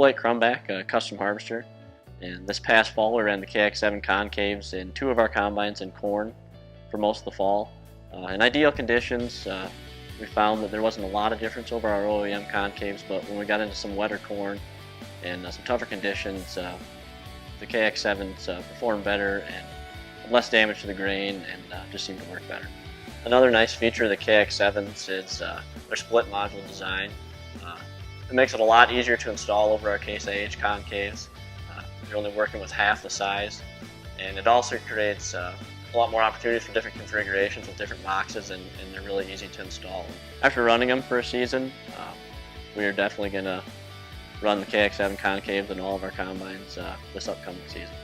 blade crumback, custom harvester. And this past fall we ran the KX7 concaves in 2 of our combines in corn for most of the fall. In ideal conditions, we found that there wasn't a lot of difference over our OEM concaves, but when we got into some wetter corn and some tougher conditions, the KX7s performed better and less damage to the grain and just seemed to work better. Another nice feature of the KX7s is their split module design. It makes it a lot easier to install over our Case IH concaves. You're only working with half the size, and it also creates a lot more opportunities for different configurations with different boxes, and they're really easy to install. After running them for a season, we are definitely going to run the KX7 concaves in all of our combines this upcoming season.